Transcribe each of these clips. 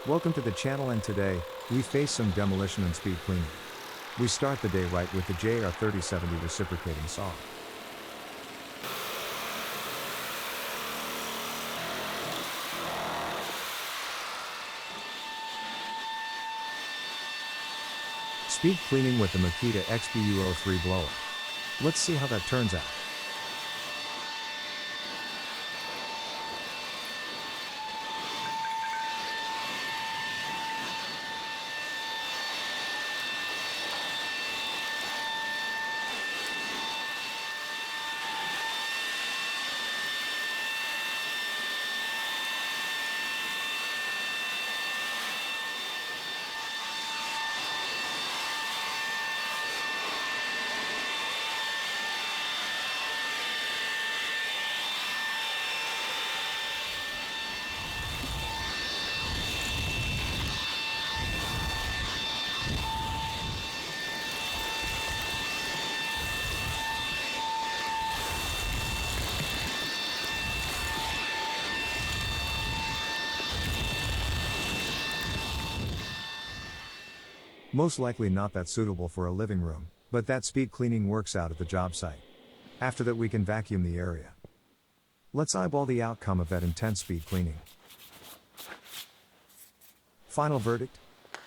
Welcome to the channel, and today, we face some demolition and speed cleaning. We start the day right with the JR3070 reciprocating saw. Speed cleaning with the Makita XBU03 blower. Let's see how that turns out. Most likely not that suitable for a living room, but that speed cleaning works out at the job site. After that, we can vacuum the area. Let's eyeball the outcome of that intense speed cleaning. Final verdict?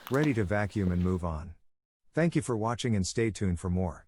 Ready to vacuum and move on. Thank you for watching, and stay tuned for more.